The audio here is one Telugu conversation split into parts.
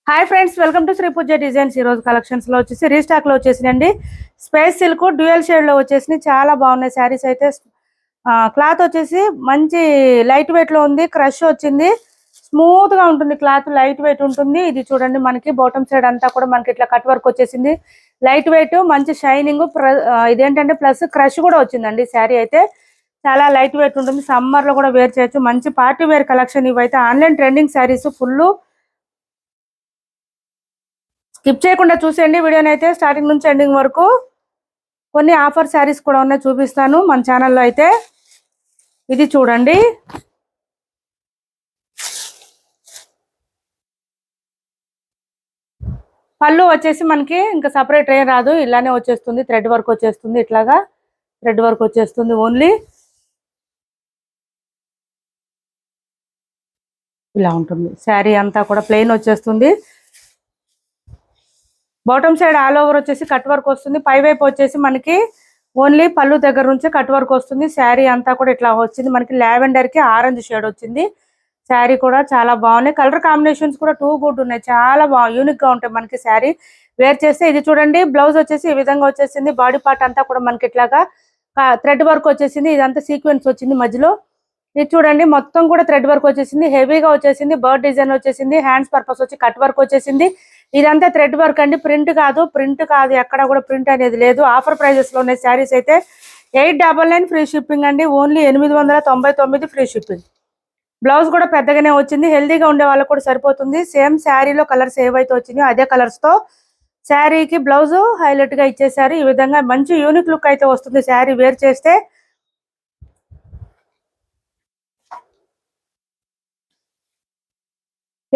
Hi friends, welcome to Shri Pooja designs. ఈ రోజు కలెక్షన్స్ లో వచ్చేసి రీస్టాక్ లో వచ్చేసినండి స్పేస్ సిల్క్ డ్యూయల్ షేడ్ లో వచ్చేసి చాలా బాగున్నాయి శారీస్ అయితే. క్లాత్ వచ్చేసి మంచి లైట్ వెయిట్ లో ఉంది. క్రష్ వచ్చింది, స్మూత్ గా ఉంటుంది. క్లాత్ లైట్ వెయిట్ ఉంటుంది. ఇది చూడండి, మనకి బాటమ్ సైడ్ అంతా కూడా మనకి ఇట్లా కట్ వర్క్ వచ్చేసింది. లైట్ వెయిట్, మంచి షైనింగ్. ఇదేంటంటే ప్లస్ క్రష్ కూడా వచ్చిందండి. శారీ అయితే చాలా లైట్ వెయిట్ ఉంటుంది. సమ్మర్ లో కూడా వేర్ చేయొచ్చు. మంచి పార్టీ వేర్ కలెక్షన్ ఇవైతే. Online trending saris full. Skip చేయకుండా చూసేయండి వీడియోని అయితే స్టార్టింగ్ నుంచి ఎండింగ్ వరకు. కొన్ని ఆఫర్ శారీస్ కూడా ఉన్నాయి, చూపిస్తాను మన ఛానల్లో అయితే. ఇది చూడండి, పళ్ళు వచ్చేసి మనకి ఇంకా సపరేట్ ఏం రాదు, ఇలానే వచ్చేస్తుంది. థ్రెడ్ వర్క్ వచ్చేస్తుంది, ఇట్లాగా థ్రెడ్ వర్క్ వచ్చేస్తుంది. ఓన్లీ ఇలా ఉంటుంది. శారీ అంతా కూడా ప్లెయిన్ వచ్చేస్తుంది. బాటమ్ సైడ్ ఆల్ ఓవర్ వచ్చేసి కట్ వర్క్ వస్తుంది. పై వైపు వచ్చేసి మనకి ఓన్లీ పళ్ళు దగ్గర నుంచి కట్ వర్క్ వస్తుంది. శారీ అంతా కూడా ఇట్లా వచ్చింది. మనకి లావెండర్ కి ఆరెంజ్ షేడ్ వచ్చింది. శారీ కూడా చాలా బాగున్నాయి. కలర్ కాంబినేషన్స్ కూడా టూ గుడ్ ఉన్నాయి. చాలా యూనిక్ గా ఉంటాయి మనకి శారీ వేర్ చేస్తే. ఇది చూడండి, బ్లౌజ్ వచ్చేసి ఈ విధంగా వచ్చేసింది. బాడీ పార్ట్ అంతా కూడా మనకి ఇట్లాగా థ్రెడ్ వర్క్ వచ్చేసింది. ఇదంతా సీక్వెన్స్ వచ్చింది మధ్యలో. ఇది చూడండి, మొత్తం కూడా థ్రెడ్ వర్క్ వచ్చేసింది. హెవీగా వచ్చేసింది. బర్డ్ డిజైన్ వచ్చేసింది. హ్యాండ్స్ పర్పస్ వచ్చి కట్ వర్క్ వచ్చేసింది. ఇదంతా థ్రెడ్ వర్క్ అండి. ప్రింట్ కాదు, ఎక్కడ కూడా ప్రింట్ అనేది లేదు. ఆఫర్ ప్రైజెస్ లో ఉన్నాయి శారీస్ అయితే. 899 ఫ్రీ షిప్పింగ్ అండి. Only 899 free shipping. బ్లౌజ్ కూడా పెద్దగానే వచ్చింది. హెల్దీగా ఉండే వాళ్ళకు కూడా సరిపోతుంది. సేమ్ శారీలో కలర్స్ ఏవైతే వచ్చినాయో అదే కలర్స్ తో శారీకి బ్లౌజ్ హైలైట్ గా ఇచ్చేసారు. ఈ విధంగా మంచి యూనిక్ లుక్ అయితే వస్తుంది శారీ వేర్ చేస్తే.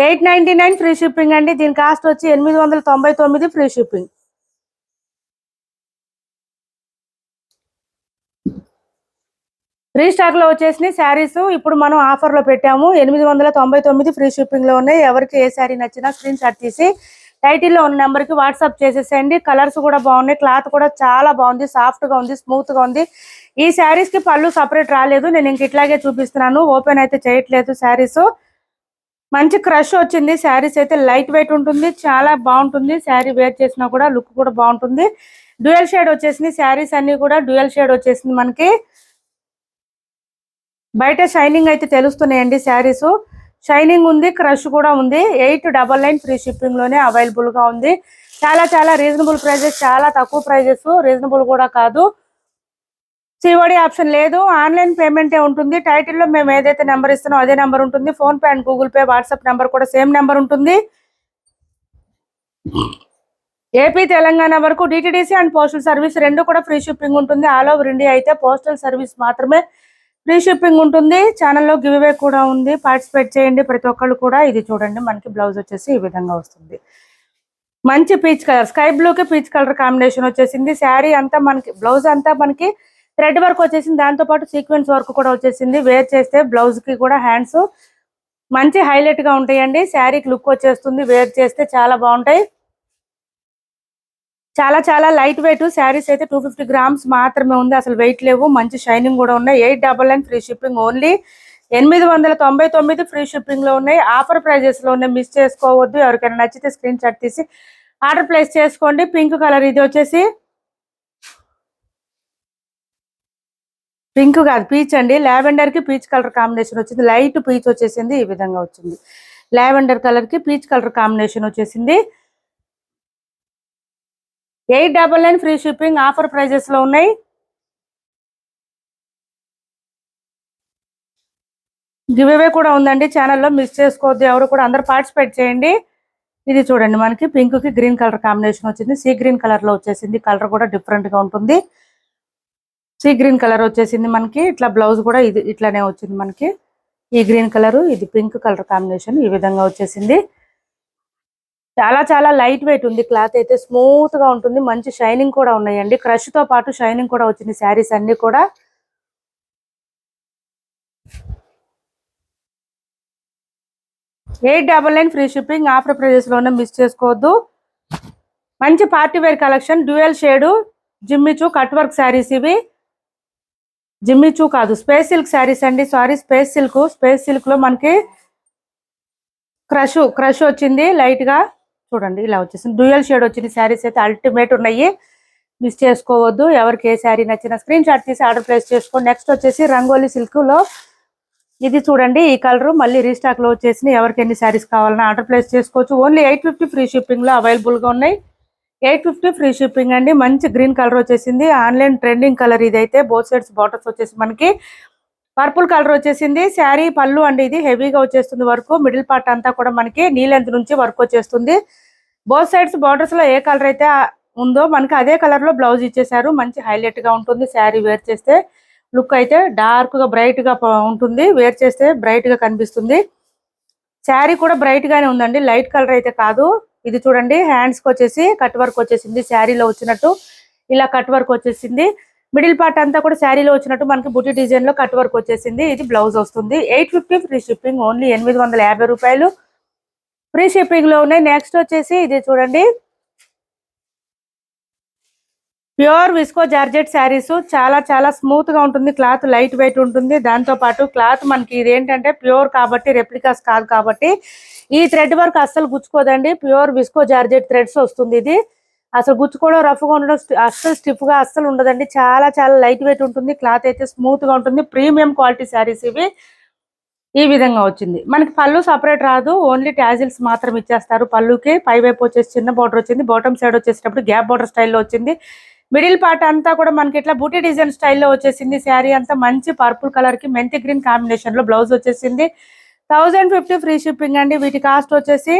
899 ఫ్రీ షిప్పింగ్ అండి. దీని కాస్ట్ వచ్చి 899 ఫ్రీ షిప్పింగ్. రీస్టాక్ లో వచ్చేసి శారీస్ ఇప్పుడు మనం ఆఫర్ లో పెట్టాము. 899 ఫ్రీ షిప్పింగ్ లో ఉన్నాయి. ఎవరికి ఏ శారీ నచ్చినా స్క్రీన్ షాట్ తీసి టైటిల్లో ఉన్న నెంబర్ కి వాట్సాప్ చేసేసేయండి. కలర్స్ కూడా బాగున్నాయి. క్లాత్ కూడా చాలా బాగుంది. సాఫ్ట్ గా ఉంది, స్మూత్ గా ఉంది. ఈ శారీస్ కి పళ్ళు సపరేట్ రాలేదు. నేను ఇంక ఇట్లాగే చూపిస్తున్నాను, ఓపెన్ అయితే చేయట్లేదు. శారీస్ మంచి క్రష్ వచ్చింది. శారీస్ అయితే లైట్ వెయిట్ ఉంటుంది, చాలా బాగుంటుంది. శారీ వేర్ చేసినా కూడా లుక్ కూడా బాగుంటుంది. డ్యూయల్ షేడ్ వచ్చేసింది. శారీస్ అన్ని కూడా డ్యూయల్ షేడ్ వచ్చేసింది మనకి. బయట షైనింగ్ అయితే తెలుస్తున్నాయండి. శారీస్ షైనింగ్ ఉంది, క్రష్ కూడా ఉంది. 899 ఫ్రీ షిప్పింగ్ లోనే అవైలబుల్ గా ఉంది. చాలా రీజనబుల్ ప్రైజెస్, చాలా తక్కువ ప్రైజెస్. రీజనబుల్ కూడా కాదు. సిఓడి ఆప్షన్ లేదు, ఆన్లైన్ పేమెంటే ఉంటుంది. టైటిల్లో మేము ఏదైతే నెంబర్ ఇస్తున్నామో అదే నెంబర్ ఉంటుంది. Phone pay and Google pay, WhatsApp number కూడా సేమ్ నెంబర్ ఉంటుంది. ఏపీ తెలంగాణ వరకు డిటిడిసి అండ్ పోస్టల్ సర్వీస్ రెండు కూడా ఫ్రీ షిప్పింగ్ ఉంటుంది. ఆల్ ఓవర్ ఇండియా అయితే పోస్టల్ సర్వీస్ మాత్రమే ఫ్రీ షిప్పింగ్ ఉంటుంది. ఛానల్లో గివ్ అవే కూడా ఉంది, పార్టిసిపేట్ చేయండి ప్రతి ఒక్కళ్ళు కూడా. ఇది చూడండి, మనకి బ్లౌజ్ వచ్చేసి ఈ విధంగా వస్తుంది. మంచి పీచ్ కలర్, స్కై బ్లూకి పీచ్ కలర్ కాంబినేషన్ వచ్చేసింది. శారీ అంతా మనకి, బ్లౌజ్ అంతా మనకి థ్రెడ్ వర్క్ వచ్చేసింది. దాంతో పాటు సీక్వెన్స్ వర్క్ కూడా వచ్చేసింది. వేర్ చేస్తే బ్లౌజ్ కి కూడా హ్యాండ్స్ మంచి హైలైట్ గా ఉంటాయండి. శారీకి లుక్ వచ్చేస్తుంది. వేర్ చేస్తే చాలా బాగుంటాయి. చాలా లైట్ వెయిట్ శారీస్ అయితే 250 గ్రామ్స్ మాత్రమే ఉంది. అసలు వెయిట్ లేవు. మంచి షైనింగ్ కూడా ఉన్నాయి. 899 free shipping. Only 899 free shipping లో ఉన్నాయి. ఆఫర్ ప్రైజెస్ లో ఉన్నాయి, మిస్ చేసుకోవద్దు. ఎవరికైనా నచ్చితే స్క్రీన్ షాట్ తీసి ఆర్డర్ ప్లేస్ చేసుకోండి. పింక్ కలర్, ఇది వచ్చేసి పింక్ కాదు, పీచ్ అండి. లావెండర్ కి పీచ్ కలర్ కాంబినేషన్ వచ్చింది. లైట్ పీచ్ వచ్చేసింది. ఈ విధంగా వచ్చింది. లావెండర్ కలర్ కి పీచ్ కలర్ కాంబినేషన్ వచ్చేసింది. 899 ఫ్రీ షిప్పింగ్. ఆఫర్ ప్రైజెస్ లో ఉన్నాయి. గివ్ అవే కూడా ఉందండి ఛానల్లో, మిస్ చేసుకోవద్దు ఎవరు కూడా. అందరు పార్టిసిపేట్ చేయండి. ఇది చూడండి, మనకి పింక్ కి గ్రీన్ కలర్ కాంబినేషన్ వచ్చింది. సీ గ్రీన్ కలర్ లో వచ్చేసింది. కలర్ కూడా డిఫరెంట్ గా ఉంటుంది. సీ గ్రీన్ కలర్ వచ్చేసింది మనకి. ఇట్లా బ్లౌజ్ కూడా ఇది ఇట్లానే వచ్చింది మనకి. ఈ గ్రీన్ కలర్, ఇది పింక్ కలర్ కాంబినేషన్ ఈ విధంగా వచ్చేసింది. చాలా లైట్ వెయిట్ ఉంది. క్లాత్ అయితే స్మూత్ గా ఉంటుంది. మంచి షైనింగ్ కూడా ఉన్నాయండి. క్రష్ తో పాటు షైనింగ్ కూడా వచ్చింది శారీస్ అన్ని కూడా. $899 ఫ్రీ షిప్పింగ్. ఆఫర్ ప్రైజెస్ లోనే, మిస్ చేసుకోవద్దు. మంచి party wear collection. Dual shade Jimmy Choo cut work saris ఇవి. జిమ్మిచూ కాదు, స్పేస్ సిల్క్ శారీస్ అండి. సారీ, స్పేస్ సిల్క్ లో మనకి క్రష్ వచ్చింది లైట్ గా. చూడండి ఇలా వచ్చేసింది. డ్యూయల్ షేడ్ వచ్చింది. శారీస్ అయితే అల్టిమేట్ ఉన్నాయి, మిస్ చేసుకోవద్దు. ఎవరికి ఏ శారీ నచ్చిన స్క్రీన్ షాట్ తీసి ఆర్డర్ ప్లేస్ చేసుకోండి. నెక్స్ట్ వచ్చేసి రంగోలీ సిల్క్ లో ఇది చూడండి, ఈ కలర్ మళ్ళీ రీస్టాక్ లో వచ్చేసి ఎవరికి ఎన్ని శారీస్ కావాలన్నా ఆర్డర్ ప్లేస్ చేసుకోవచ్చు. ఓన్లీ 850 ఫ్రీ షిప్పింగ్ లో అవైలబుల్ గా ఉన్నాయి. 850 ఫ్రీ షిప్పింగ్ అండి. మంచి గ్రీన్ కలర్ వచ్చేసింది. ఆన్లైన్ ట్రెండింగ్ కలర్ ఇదైతే. బోత్ సైడ్స్ బార్డర్స్ వచ్చేసి మనకి పర్పుల్ కలర్ వచ్చేసింది. శారీ పళ్ళు అండి, ఇది హెవీగా వచ్చేస్తుంది వర్క్. మిడిల్ పార్ట్ అంతా కూడా మనకి నీ లెంత్ నుంచి వర్క్ వచ్చేస్తుంది. బోత్ సైడ్స్ బార్డర్స్ లో ఏ కలర్ అయితే ఉందో మనకి అదే కలర్ లో బ్లౌజ్ ఇచ్చేసారు. మంచి హైలైట్ గా ఉంటుంది. శారీ వేర్ చేస్తే లుక్ అయితే డార్క్ గా బ్రైట్ గా ఉంటుంది. వేర్ చేస్తే బ్రైట్ గా కనిపిస్తుంది. శారీ కూడా బ్రైట్ గానే ఉందండి, లైట్ కలర్ అయితే కాదు. ఇది చూడండి, హ్యాండ్స్ కి వచ్చేసి కట్ వర్క్ వచ్చేసింది. శారీలో వచ్చినట్టు ఇలా కట్ వర్క్ వచ్చేసింది. మిడిల్ పార్ట్ అంతా కూడా శారీలో వచ్చినట్టు మనకి బుట్టి డిజైన్ లో కట్ వర్క్ వచ్చేసింది. ఇది బ్లౌజ్ వస్తుంది. 850 ఫ్రీ షిప్పింగ్, ఓన్లీ 850 రూపాయలు ఫ్రీ షిప్పింగ్ లో ఉన్నాయి. నెక్స్ట్ వచ్చేసి ఇది చూడండి, ప్యూర్ విస్కో జార్జెట్ శారీస్. చాలా చాలా స్మూత్ గా ఉంటుంది. క్లాత్ లైట్ వెయిట్ ఉంటుంది. దాంతో పాటు క్లాత్ మనకి ఇది ఏంటంటే ప్యూర్ కాబట్టి, రెప్లికాస్ కాదు కాబట్టి ఈ థ్రెడ్ వర్క్ అస్సలు గుచ్చుకోదండి. ప్యూర్ విస్కో జార్జెట్ థ్రెడ్స్ వస్తుంది. ఇది అసలు గుచ్చుకోవడం, రఫ్ గా ఉండడం, అస్సలు స్టిఫ్ గా అస్సలు ఉండదండి. చాలా చాలా లైట్ వెయిట్ ఉంటుంది. క్లాత్ అయితే స్మూత్ గా ఉంటుంది. ప్రీమియం క్వాలిటీ శారీస్ ఇవి. ఈ విధంగా వచ్చింది. మనకి పళ్ళు సపరేట్ రాదు, ఓన్లీ టాజిల్స్ మాత్రం ఇచ్చేస్తారు. పళ్ళుకి పై వైపు వచ్చేసి చిన్న బార్డర్ వచ్చింది. బాటమ్ సైడ్ వచ్చేటప్పుడు గ్యాప్ బార్డర్ స్టైల్లో వచ్చింది. మిడిల్ పార్ట్ అంతా కూడా మనకి ఇట్లా బూటీ డిజైన్ స్టైల్లో వచ్చేసింది. శారీ అంతా మంచి పర్పుల్ కలర్ కి మెంతి గ్రీన్ కాంబినేషన్ లో బ్లౌజ్ వచ్చేసింది. 1050 ఫ్రీ షిప్పింగ్ అండి. వీటి కాస్ట్ వచ్చేసి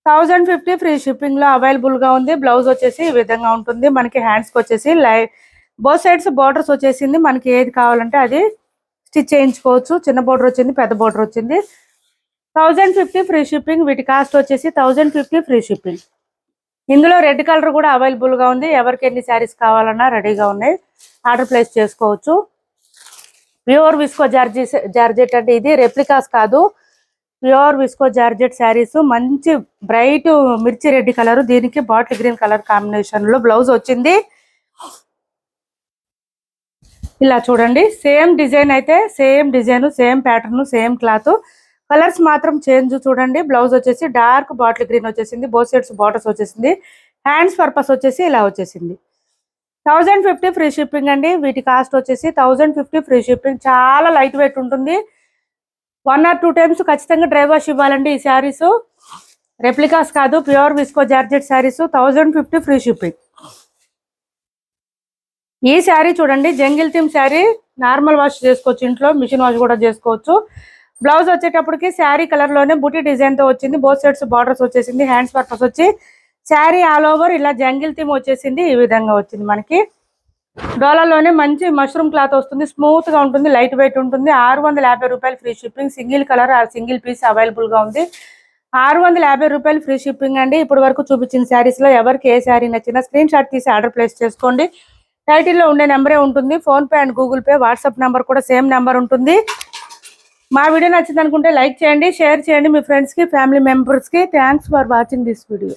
1050 ఫ్రీ షిప్పింగ్ లో అవైలబుల్ గా ఉంది. బ్లౌజ్ వచ్చేసి ఈ విధంగా ఉంటుంది. మనకి హ్యాండ్స్ కి వచ్చేసి బోత్ సైడ్స్ బార్డర్స్ వచ్చేసింది. మనకి ఏది కావాలంటే అది స్టిచ్ చేయించుకోవచ్చు. చిన్న బార్డర్ వచ్చింది, పెద్ద బార్డర్ వచ్చింది. 1050 ఫ్రీ షిప్పింగ్. వీటి కాస్ట్ వచ్చేసి 1050 ఫ్రీ షిప్పింగ్. ఇందులో రెడ్ కలర్ కూడా అవైలబుల్ గా ఉంది. ఎవరికి ఎన్ని శారీస్ కావాలన్నా రెడీగా ఉన్నాయి, ఆర్డర్ ప్లేస్ చేసుకోవచ్చు. ప్యూర్ విస్కో జార్జెట్ అంటే ఇది రెప్లికాస్ కాదు, ప్యూర్ విస్కో జార్జెట్ శారీస్. మంచి బ్రైట్ మిర్చి రెడ్ కలర్, దీనికి బాటిల్ గ్రీన్ కలర్ కాంబినేషన్ లో బ్లౌజ్ వచ్చింది. ఇలా చూడండి, సేమ్ డిజైన్ అయితే same design, same pattern, same cloth, colours మాత్రం చేంజ్. చూడండి, బ్లౌజ్ వచ్చేసి డార్క్ బాటిల్ గ్రీన్ వచ్చేసింది. బోత్ సైడ్స్ బార్డర్స్ వచ్చేసింది. హ్యాండ్స్ పర్పస్ వచ్చేసి ఇలా వచ్చేసింది. 1050 ఫ్రీ షిప్పింగ్ అండి. వీటి కాస్ట్ వచ్చేసి 1050 ఫ్రీ షిప్పింగ్. చాలా లైట్ వెయిట్ ఉంటుంది. 1 or 2 టైమ్స్ ఖచ్చితంగా డ్రై వాష్ ఇవ్వాలండి. ఈ శారీస్ రెప్లికాస్ కాదు, pure visco georgette saris. 1050 free shipping. ఈ శారీ చూడండి, jungle theme sari. Normal wash చేసుకోవచ్చు, ఇంట్లో మిషన్ వాష్ కూడా చేసుకోవచ్చు. బ్లౌజ్ వచ్చేటప్పటికి శారీ కలర్ లోనే బుటీ డిజైన్ తో వచ్చింది. బోత్ సైడ్స్ బార్డర్స్ వచ్చేసింది. హ్యాండ్స్ పర్పస్ వచ్చి శారీ ఆల్ ఓవర్ ఇలా జంగిల్ థీమ్ వచ్చేసింది. ఈ విధంగా వచ్చింది. మనకి డోలాలోనే మంచి మష్రూమ్ క్లాత్ వస్తుంది. స్మూత్ గా ఉంటుంది, లైట్ వెయిట్ ఉంటుంది. 650 రూపాయలు free shipping. Single colour single piece available గా ఉంది. 650 రూపాయలు ఫ్రీ షిప్పింగ్ అండి. ఇప్పటి వరకు చూపించిన శారీస్ లో ఎవరికి ఏ శారీ నచ్చినా స్క్రీన్ షాట్ తీసి ఆర్డర్ ప్లేస్ చేసుకోండి. టైటిల్లో ఉండే నెంబరే ఉంటుంది. Phone pay and Google pay, WhatsApp number కూడా సేమ్ నెంబర్ ఉంటుంది. మా వీడియో నచ్చింది అనుకుంటే లైక్ చేయండి, షేర్ చేయండి మీ ఫ్రెండ్స్ కి, ఫ్యామిలీ మెంబర్స్ కి. Thanks for watching this video.